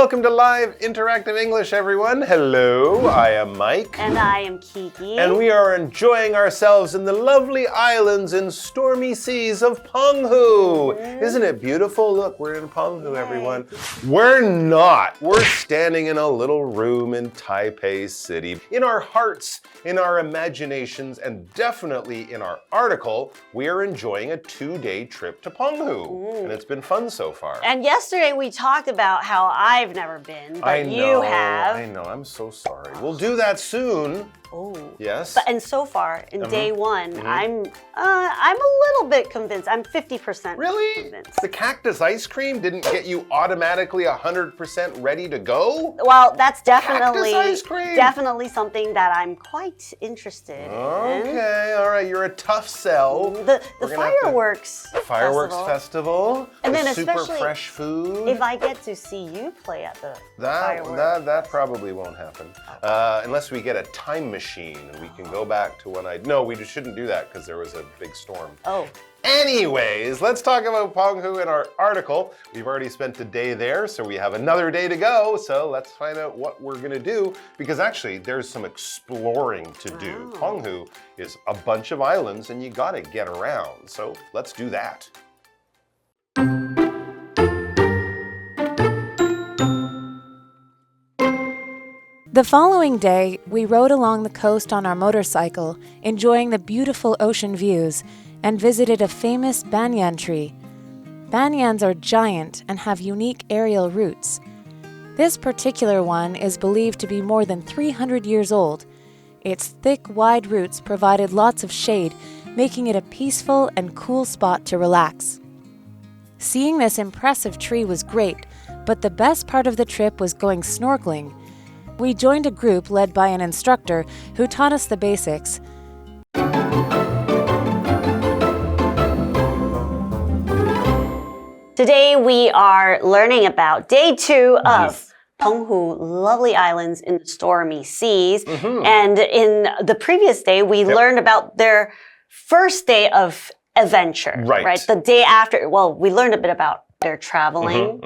welcome to Live Interactive English, everyone. Hello, I am Mike. And I am Kiki. And we are enjoying ourselves in the lovely islands and stormy seas of Penghu. Isn't it beautiful? Look, we're in Penghu, everyone. We're not. We're standing in a little room in Taipei City. In our hearts, in our imaginations, and definitely in our article, we are enjoying a 2-day trip to Penghu. And it's been fun so far. And yesterday we talked about how I've never been, but you have. I know, I'm so sorry. We'll do that soon. Oh. Yes. And so far, in day one, I'm a little bit convinced. I'm 50% Really? convinced. The cactus ice cream didn't get you automatically 100% ready to go? Well, that's Cactus ice cream? definitely something that I'm quite interested in. Okay, all right, you're a tough sell. The fireworks festival. And the then super especially fresh food. If I get to see you play at the fireworks. That probably won't happen. Unless we get a time machine and we can go back to when No, we just shouldn't do that because there was a big storm. Oh. Anyways, let's talk about Penghu in our article. We've already spent a day there, so we have another day to go. So let's find out what we're gonna do, because actually there's some exploring to do. Penghu is a bunch of islands and you gotta get around. So let's do that. The following day, we rode along the coast on our motorcycle, enjoying the beautiful ocean views, and visited a famous banyan tree. Banyans are giant and have unique aerial roots. This particular one is believed to be more than 300 years old. Its thick, wide roots provided lots of shade, making it a peaceful and cool spot to relax. Seeing this impressive tree was great, but the best part of the trip was going snorkeling. We joined a group led by an instructor who taught us the basics. Today we are learning about day 2 of Penghu, lovely islands in the stormy seas. And in the previous day, we learned about their first day of adventure. Right. The day after, well, we learned a bit about their traveling.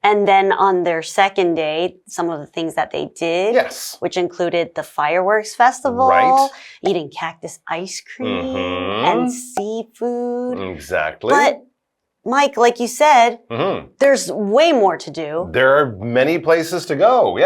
And then on their second day, some of the things that they did, which included the fireworks festival, eating cactus ice cream, and seafood. Exactly. But Mike, like you said, there's way more to do. There are many places to go,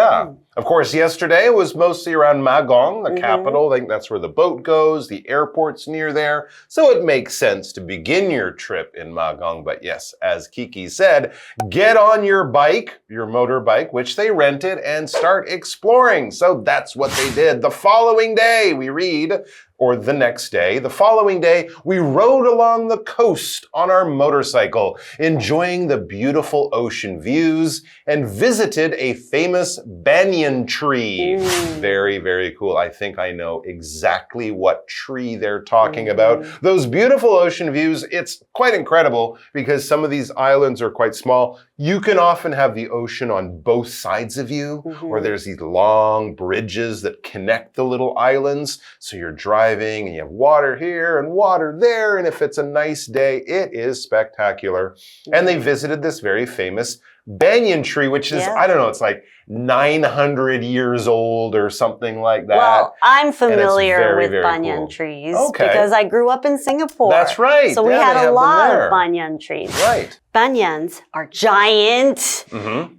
Of course, yesterday was mostly around Magong, the capital. I think that's where the boat goes. The airport's near there. So it makes sense to begin your trip in Magong. But yes, as Kiki said, get on your bike, your motorbike, which they rented, and start exploring. So that's what they did. The following day, we read, or the next day, the following day, we rode along the coast on our motorcycle, enjoying the beautiful ocean views, and visited a famous banyan tree. Very, very cool. I think I know exactly what tree they're talking about. Those beautiful ocean views, it's quite incredible because some of these islands are quite small. You can often have the ocean on both sides of you, or there's these long bridges that connect the little islands. So you're driving and you have water here and water there. And if it's a nice day, it is spectacular. And they visited this very famous banyan tree, which is, I don't know, it's like 900 years old or something like that. Well, I'm familiar with very banyan trees because I grew up in Singapore. That's right. So we had a lot of banyan trees. Right. Banyans are giant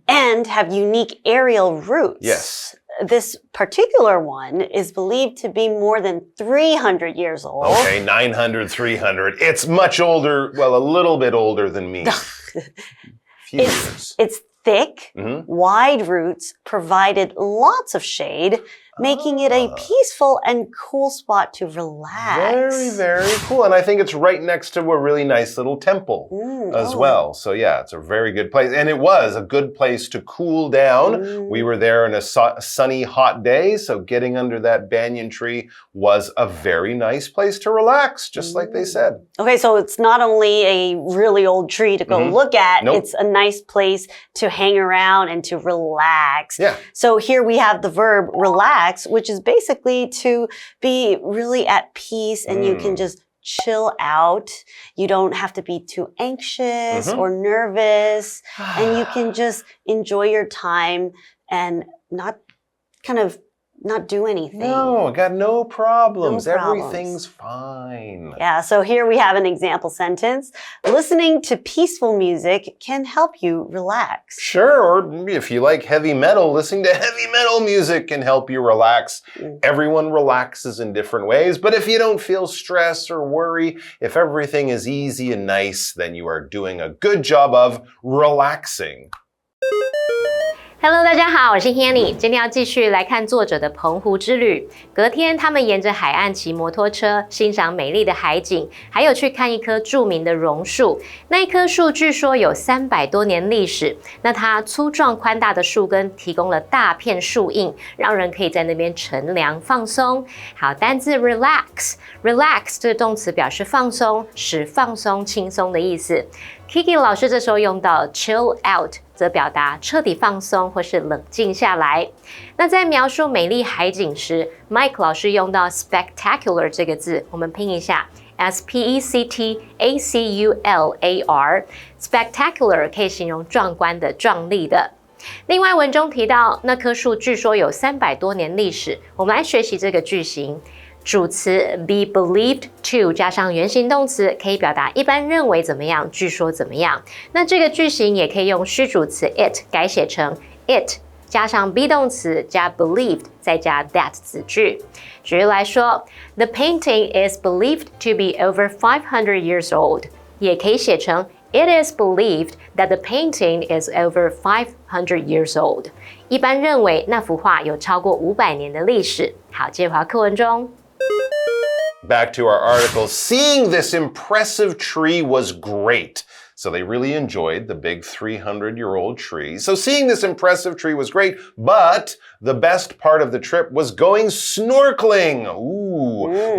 and have unique aerial roots. Yes. This particular one is believed to be more than 300 years old. Okay, 900, 300. It's much older, well, a little bit older than me. It's thick, wide roots provided lots of shade, making it a peaceful and cool spot to relax. Very, very cool. And I think it's right next to a really nice little temple as well. So yeah, it's a very good place. And it was a good place to cool down. We were there in a sunny, hot day. So getting under that banyan tree was a very nice place to relax, just like they said. Okay, so it's not only a really old tree to go look at, it's a nice place to hang around and to relax. Yeah. So here we have the verb relax, which is basically to be really at peace and you can just chill out. You don't have to be too anxious or nervous. And you can just enjoy your time and not do anything. No, I got no problems. No problems. Everything's fine. Yeah, so here we have an example sentence. Listening to peaceful music can help you relax. Sure, or if you like heavy metal, listening to heavy metal music can help you relax. Everyone relaxes in different ways, but if you don't feel stress or worry, if everything is easy and nice, then you are doing a good job of relaxing. Hello， 大家好，我是 Hanny， 今天要继续来看作者的澎湖之旅。隔天，他们沿着海岸骑摩托车，欣赏美丽的海景，还有去看一棵著名的榕树。那一棵树据说有300多年历史，那它粗壮宽大的树根提供了大片树荫，让人可以在那边乘凉放松。好，单字 relax 这个动词表示放松，使放松、轻松的意思。Kiki 老师这时候用到 chill out， 则表达彻底放松或是冷静下来。那在描述美丽海景时 ，Mike 老师用到 spectacular 这个字，我们拼一下 spectacular。spectacular 可以形容壮观的、壮丽的。另外，文中提到那棵树据说有300多年历史，我们来学习这个句型。主词 be believed to 加上原形动词，可以表达一般认为怎么样，据说怎么样。那这个句型也可以用虚主词 it 改写成 it 加上 be 动词加 believed 再加 that 子句。举例来说 ，The painting is believed to be over 500 years old， 也可以写成 It is believed that the painting is over 500 years old。一般认为那幅画有超过500年的历史。好，接回到课文中。Back to our article, seeing this impressive tree was great. So they really enjoyed the big 300-year-old tree. So seeing this impressive tree was great, but the best part of the trip was going snorkeling.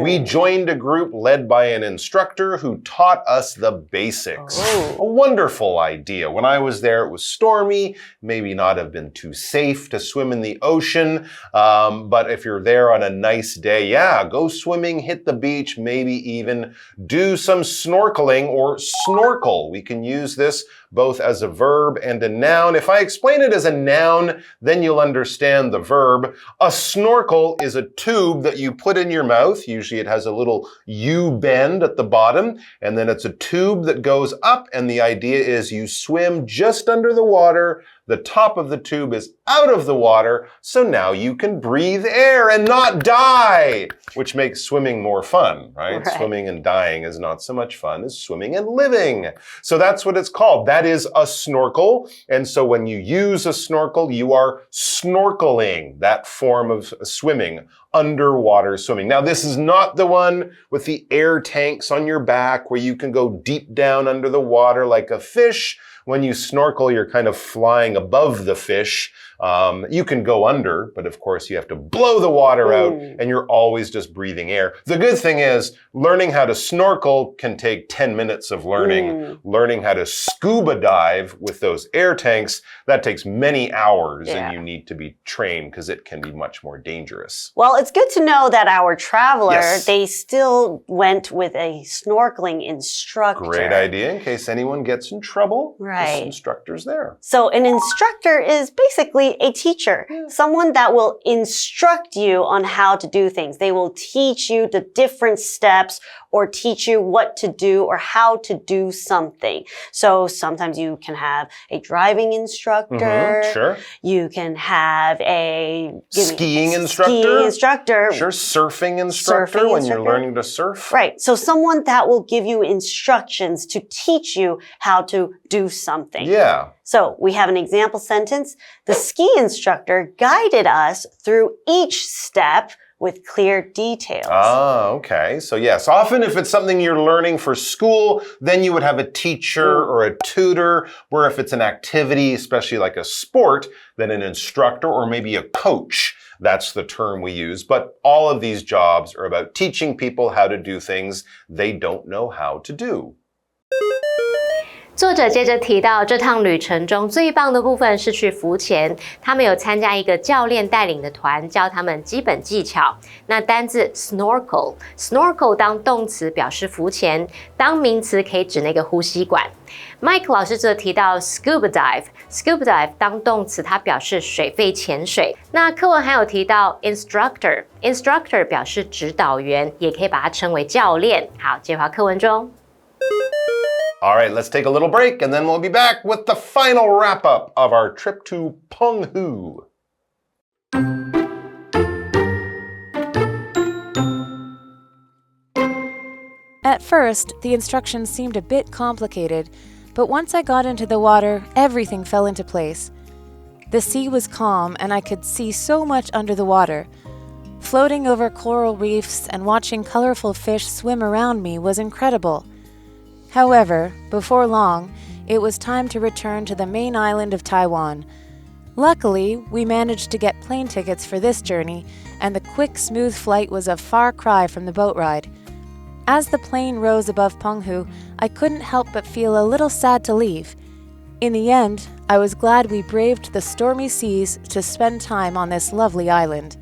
We joined a group led by an instructor who taught us the basics. A wonderful idea. When I was there, it was stormy, maybe not have been too safe to swim in the ocean. But if you're there on a nice day, yeah, go swimming, hit the beach, maybe even do some snorkeling or snorkel. We can use this both as a verb and a noun. If I explain it as a noun, then you'll understand the verb. A snorkel is a tube that you put in your mouth. Usually it has a little U bend at the bottom, and then it's a tube that goes up, and the idea is you swim just under the water. The top of the tube is out of the water, so now you can breathe air and not die, which makes swimming more fun, right? Swimming and dying is not so much fun as swimming and living. So that's what it's called. That is a snorkel. And so when you use a snorkel, you are snorkeling, that form of swimming, underwater swimming. Now, this is not the one with the air tanks on your back where you can go deep down under the water like a fish. When you snorkel, you're kind of flying above the fish. You can go under, but of course you have to blow the water out and you're always just breathing air. The good thing is learning how to snorkel can take 10 minutes of learning. Learning how to scuba dive with those air tanks, that takes many hours and you need to be trained because it can be much more dangerous. Well, it's good to know that our traveler, they still went with a snorkeling instructor. Great idea in case anyone gets in trouble. This instructor's there. So an instructor is basically a teacher, someone that will instruct you on how to do things. They will teach you the different steps or teach you what to do or how to do something. So sometimes you can have a driving instructor. Sure. You can have a skiing instructor. Sure, surfing instructor when you're learning to surf. Right. So someone that will give you instructions to teach you how to do something. Yeah. So we have an example sentence. The ski instructor guided us through each step with clear details. Ah, okay. So yes, often if it's something you're learning for school, then you would have a teacher or a tutor, where if it's an activity, especially like a sport, then an instructor or maybe a coach. That's the term we use. But all of these jobs are about teaching people how to do things they don't know how to do. 作者接着提到，这趟旅程中最棒的部分是去浮潜，他们有参加一个教练带领的团，教他们基本技巧。那单字 snorkel 当动词表示浮潜，当名词可以指那个呼吸管。Mike 老师则提到 scuba dive 当动词，它表示水肺潜水。那课文还有提到 instructor 表示指导员，也可以把它称为教练。好，接回课文中。All right, let's take a little break and then we'll be back with the final wrap up of our trip to Penghu. At first, the instructions seemed a bit complicated, but once I got into the water, everything fell into place. The sea was calm and I could see so much under the water. Floating over coral reefs and watching colorful fish swim around me was incredible. However, before long, it was time to return to the main island of Taiwan. Luckily, we managed to get plane tickets for this journey, and the quick, smooth flight was a far cry from the boat ride. As the plane rose above Penghu, I couldn't help but feel a little sad to leave. In the end, I was glad we braved the stormy seas to spend time on this lovely island.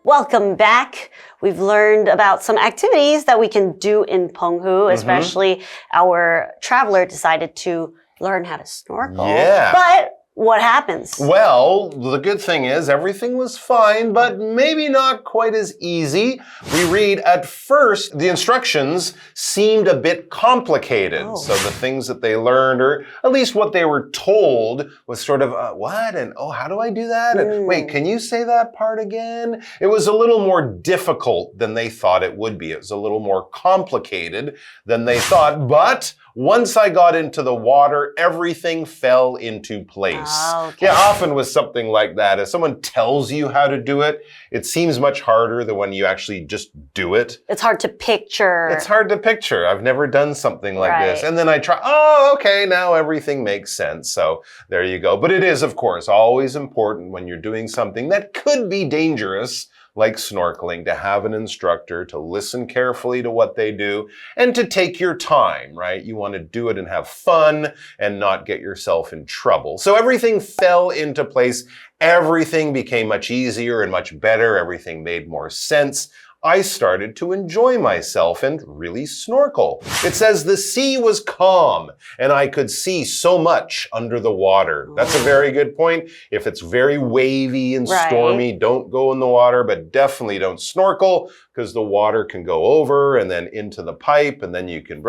Welcome back. We've learned about some activities that we can do in Penghu, especially our traveler decided to learn how to snorkel. Yeah. But what happens? Well, the good thing is everything was fine, but maybe not quite as easy. We read at first, the instructions seemed a bit complicated. Oh. So the things that they learned, or at least what they were told, was sort of, what? And, oh, how do I do that? And wait, can you say that part again? It was a little more difficult than they thought it would be. It was a little more complicated than they thought, but once I got into the water, everything fell into place. Okay. Yeah, often with something like that, if someone tells you how to do it, it seems much harder than when you actually just do it. It's hard to picture. It's hard to picture. I've never done something like this. Right. And then I try, oh, okay, now everything makes sense. So there you go. But it is, of course, always important when you're doing something that could be dangerous, like snorkeling, to have an instructor, to listen carefully to what they do, and to take your time, right? You want to do it and have fun and not get yourself in trouble. So everything fell into place. Everything became much easier and much better. Everything made more sense. I started to enjoy myself and really snorkel. It says the sea was calm and I could see so much under the water. That's a very good point. If it's very wavy and stormy, don't go in the water, but definitely don't snorkel because the water can go over and then into the pipe and then you can,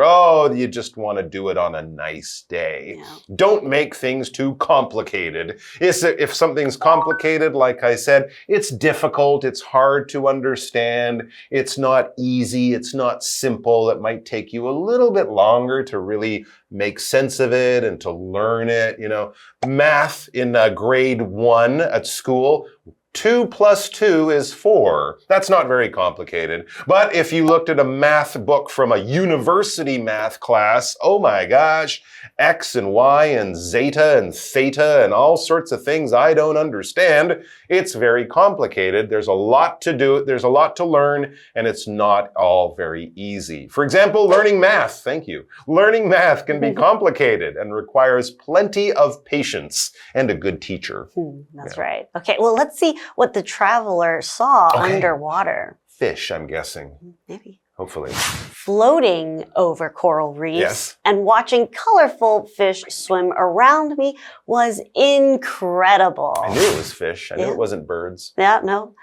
you just want to do it on a nice day. Yeah. Don't make things too complicated. If something's complicated, like I said, it's difficult, it's hard to understand. It's not easy. It's not simple. It might take you a little bit longer to really make sense of it and to learn it. You know, math in grade 1 at school, 2 plus 2 is 4. That's not very complicated. But if you looked at a math book from a university math class, oh my gosh, X and Y and zeta and theta and all sorts of things I don't understand. It's very complicated. There's a lot to do. There's a lot to learn, and it's not all very easy. For example, learning math. Thank you. Learning math can be complicated and requires plenty of patience and a good teacher. That's right. Okay, well, let's see what the traveler saw underwater. Fish, I'm guessing. Maybe. Hopefully. Floating over coral reefs and watching colorful fish swim around me was incredible. I knew it was fish. I knew it wasn't birds. Yeah, no.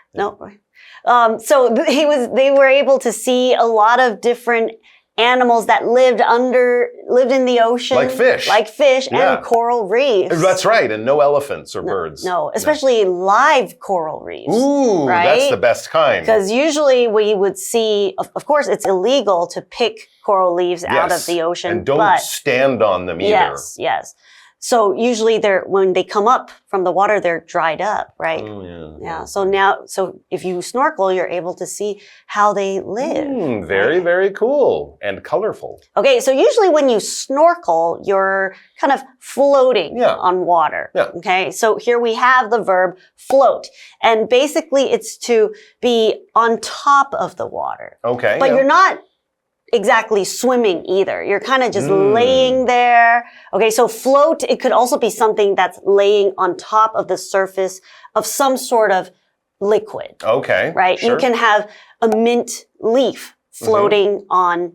So they were able to see a lot of different animals that lived in the ocean. Like fish. And coral reefs. That's right, and no elephants or birds. No, especially live coral reefs. Ooh, right? That's the best kind. Because usually we would see, of course, it's illegal to pick coral leaves out of the ocean. And don't stand on them either. Yes. So usually when they come up from the water, they're dried up, right? Oh, yeah. So if you snorkel, you're able to see how they live. Very, very cool and colorful. Okay, so usually when you snorkel, you're kind of floating on water. Yeah. Okay, so here we have the verb float. And basically it's to be on top of the water. Okay. But you're not exactly swimming either. You're kind of just laying there. Okay, so float, it could also be something that's laying on top of the surface of some sort of liquid. Okay. Right? Sure. You can have a mint leaf floating on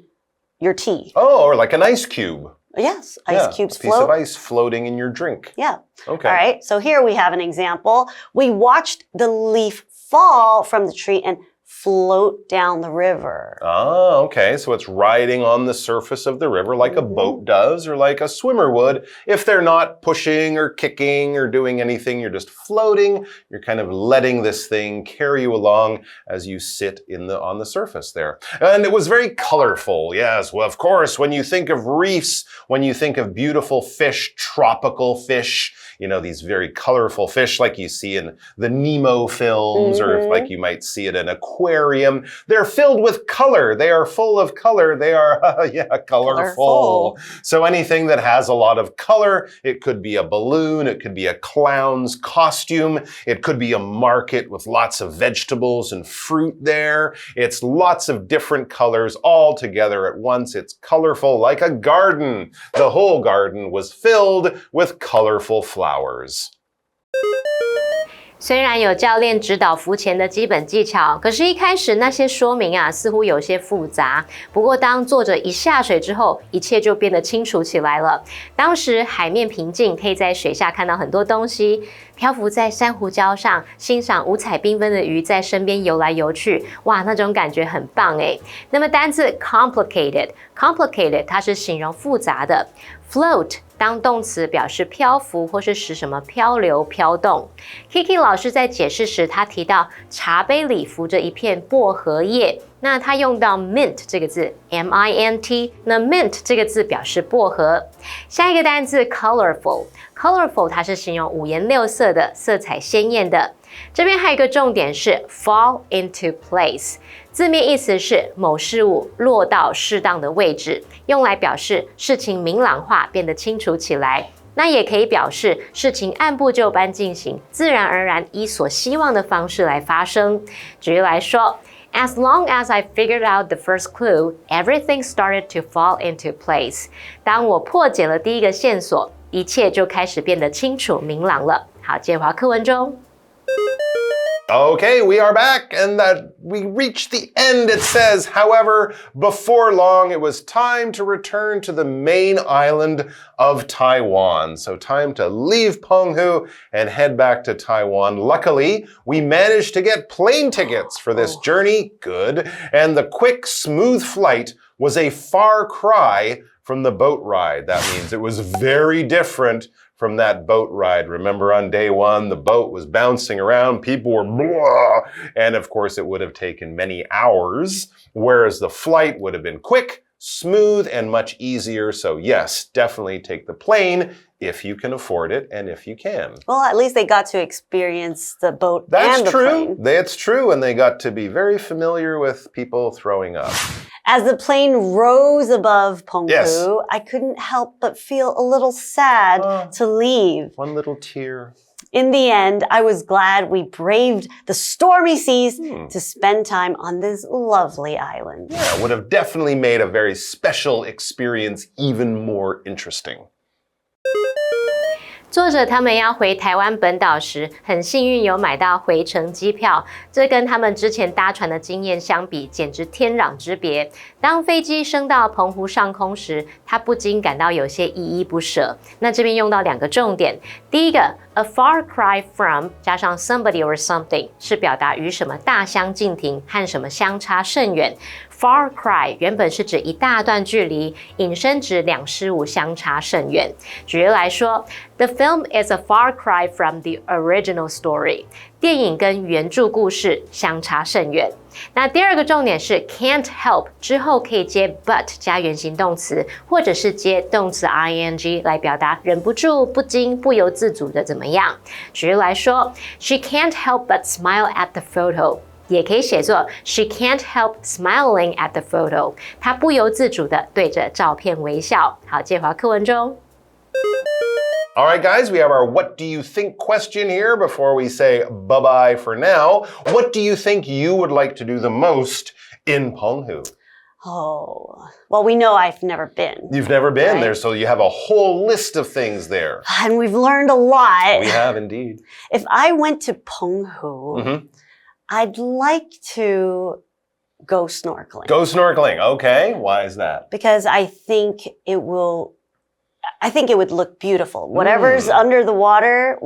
your tea. Oh, or like an ice cube. Yes, ice cubes a piece float. of ice floating in your drink. Yeah. Okay. All right, so here we have an example. We watched the leaf fall from the tree and float down the river. Ah, okay. So it's riding on the surface of the river like a boat does or like a swimmer would. If they're not pushing or kicking or doing anything, you're just floating. You're kind of letting this thing carry you along as you sit on the surface there. And it was very colorful. Yes, well, of course, when you think of reefs, when you think of beautiful fish, tropical fish, you know, these very colorful fish like you see in the Nemo films or like you might see it in an aquarium. They're filled with color. They are full of color. They are, colorful. So anything that has a lot of color, it could be a balloon, it could be a clown's costume, it could be a market with lots of vegetables and fruit there. It's lots of different colors all together at once. It's colorful like a garden. The whole garden was filled with colorful flowers. 虽然有教练指导浮潜的基本技巧，可是一开始那些说明啊，似乎有些复杂。不过当作者一下水之后，一切就变得清楚起来了。当时海面平静，可以在水下看到很多东西，漂浮在珊瑚礁上，欣赏五彩缤纷的鱼在身边游来游去，哇，那种感觉很棒诶。那么单字 complicated 它是形容复杂的 ，float 当动词表示漂浮或是使什么漂流飘动。Kiki 老师在解释时，他提到茶杯里浮着一片薄荷叶，那他用到 mint 这个字 M-I-N-T， 那 mint 这个字表示薄荷。下一个单字 colorful 它是形容五颜六色的，色彩鲜艳的。这边还有一个重点是 fall into place， 字面意思是某事物落到适当的位置，用来表示事情明朗化，变得清楚起来。那也可以表示事情按部就班进行，自然而然依所希望的方式来发生。举例来说 As long as I figured out the first clue, everything started to fall into place. 当我破解了第一个线索，一切就开始变得清楚明朗了。好，接回课文中。Okay, we are back, and we reached the end. It says, however, before long, it was time to return to the main island of Taiwan. So time to leave Penghu and head back to Taiwan. Luckily, we managed to get plane tickets for this journey. Good. And the quick, smooth flight was a far cry from the boat ride. That means it was very different from that boat ride. Remember on day one, the boat was bouncing around, people were blah, and of course it would have taken many hours, whereas the flight would have been quick, smooth, and much easier. So yes, definitely take the plane if you can afford it and if you can. Well, at least they got to experience the boat That's and the true. plane. That's true, and they got to be very familiar with people throwing up. As the plane rose above Penghu, Yes. I couldn't help but feel a little sad to leave. One little tear. In the end, I was glad we braved the stormy seas to spend time on this lovely island. Yeah, would have definitely made a very special experience even more interesting. 作者他们要回台湾本岛时，很幸运有买到回程机票，这跟他们之前搭船的经验相比，简直天壤之别。当飞机升到澎湖上空时，他不禁感到有些依依不舍。那这边用到两个重点，第一个 a far cry from 加上 somebody or something 是表达与什么大相径庭和什么相差甚远。Far cry 原本是指一大段距离，引申指两事物相差甚远。举例来说 ，The film is a far cry from the original story. 电影跟原著故事相差甚远。那第二个重点是 can't help 之后可以接 but 加原形动词，或者是接动词 ing 来表达忍不住、不禁、不由自主的怎么样。举例来说 ，She can't help but smile at the photo。也可以写作 She can't help smiling at the photo。她不由自主的对着照片微笑。好，介华课文中。All right, guys, we have our what do you think question here before we say bye-bye for now. What do you think you would like to do the most in Penghu? Oh, well, we know I've never been. You've never been right? there, so you have a whole list of things there. And we've learned a lot. We have indeed. If I went to Penghu, I'd like to go snorkeling. Go snorkeling. Okay, why is that? Because I think it would look beautiful. Whatever's under the water,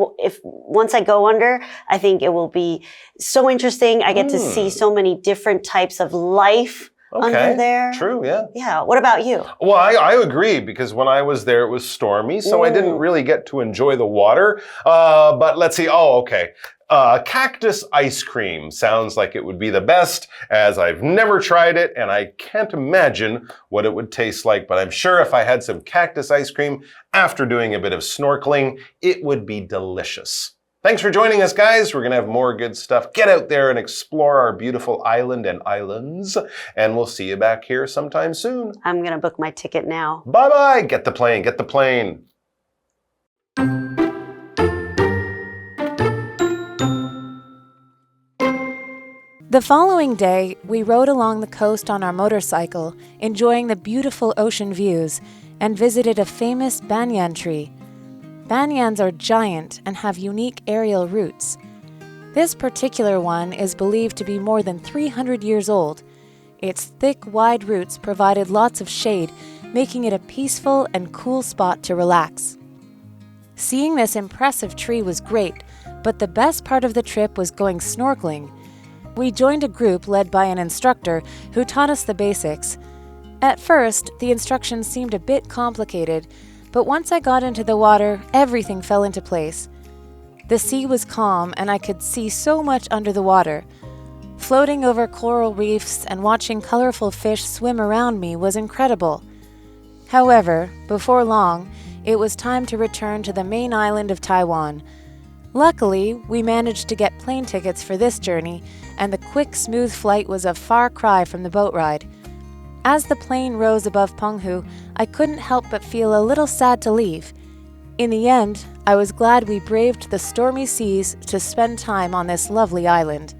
once I go under, I think it will be so interesting. I get to see so many different types of life under there. True, yeah. Yeah. What about you? Well, I agree, because when I was there, it was stormy, so I didn't really get to enjoy the water. But let's see. Oh, okay. Cactus ice cream sounds like it would be the best, as I've never tried it and I can't imagine what it would taste like, but I'm sure if I had some cactus ice cream after doing a bit of snorkeling, it would be delicious. Thanks for joining us, guys. We're going to have more good stuff. Get out there and explore our beautiful island and islands, and we'll see you back here sometime soon. I'm going to book my ticket now. Bye-bye. Get the plane. Get the plane. The following day, we rode along the coast on our motorcycle, enjoying the beautiful ocean views, and visited a famous banyan tree. Banyans are giant and have unique aerial roots. This particular one is believed to be more than 300 years old. Its thick, wide roots provided lots of shade, making it a peaceful and cool spot to relax. Seeing this impressive tree was great, but the best part of the trip was going snorkeling. We joined a group led by an instructor who taught us the basics. At first, the instructions seemed a bit complicated, but once I got into the water, everything fell into place. The sea was calm and I could see so much under the water. Floating over coral reefs and watching colorful fish swim around me was incredible. However, before long, it was time to return to the main island of Taiwan. Luckily, we managed to get plane tickets for this journey, and the quick, smooth flight was a far cry from the boat ride. As the plane rose above Penghu, I couldn't help but feel a little sad to leave. In the end, I was glad we braved the stormy seas to spend time on this lovely island.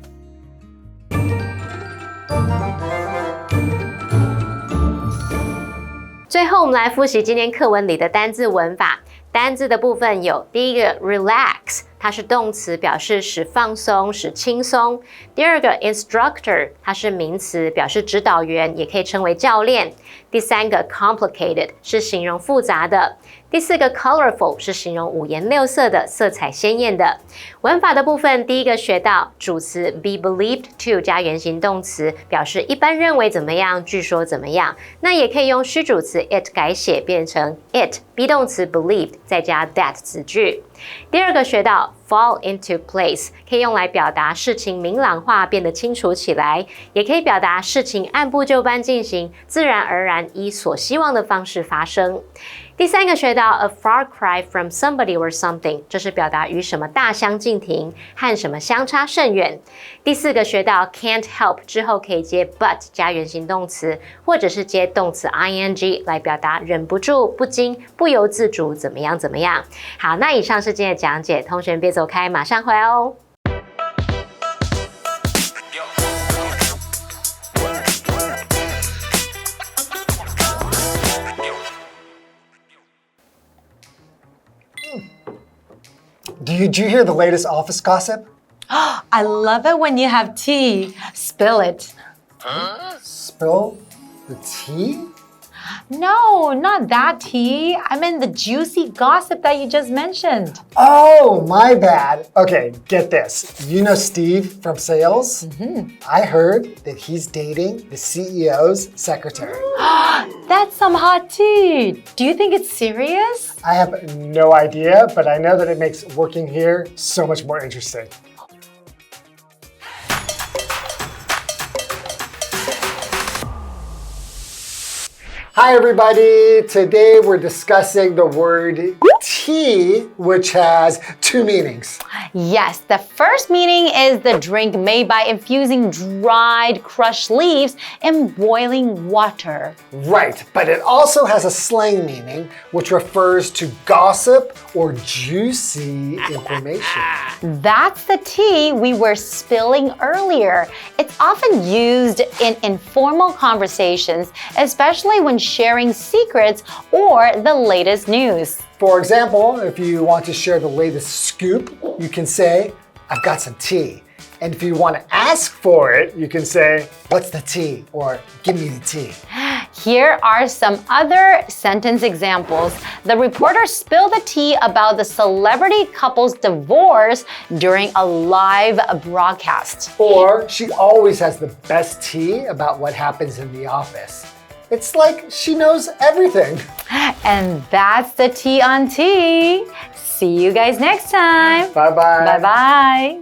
最后，我们来复习今天课文里的单字文法。单字的部分有第一个 relax， 它是动词，表示使放松、使轻松。第二个 instructor， 它是名词，表示指导员，也可以称为教练。第三个 complicated 是形容复杂的。第四个 colorful 是形容五颜六色的、色彩鲜艳的。文法的部分，第一个学到主词 be believed to 加原形动词，表示一般认为怎么样，据说怎么样。那也可以用虚主词 it 改写变成 it，be 动词 believed 再加 that 子句。第二个学到 fall into place 可以用来表达事情明朗化，变得清楚起来，也可以表达事情按部就班进行，自然而然依所希望的方式发生。第三个学到 a far cry from somebody or something， 这是表达与什么大相径庭，和什么相差甚远。第四个学到 can't help 之后可以接 but 加原形动词，或者是接动词 ing 来表达忍不住、不禁、不由自主怎么样怎么样。好，那以上是今天的讲解，同学别走开，马上回来哦。Did you hear the latest office gossip? I love it when you have tea. Spill it. Spill the tea? No, not that tea. I mean the juicy gossip that you just mentioned. Oh, my bad. Okay, get this. You know Steve from sales? I heard that he's dating the CEO's secretary. That's some hot tea. Do you think it's serious? I have no idea, but I know that it makes working here so much more interesting. Hi, everybody. Today we're discussing the word tea, which has two meanings. Yes, the first meaning is the drink made by infusing dried, crushed leaves in boiling water. Right, but it also has a slang meaning, which refers to gossip or juicy information. That's the tea we were spilling earlier. It's often used in informal conversations, especially when sharing secrets or the latest news. For example, if you want to share the latest scoop, you can say, I've got some tea. And if you want to ask for it, you can say, what's the tea? Or give me the tea. Here are some other sentence examples. The reporter spilled the tea about the celebrity couple's divorce during a live broadcast. Or she always has the best tea about what happens in the office. It's like she knows everything. And that's the tea on tea. See you guys next time. Bye-bye. Bye-bye.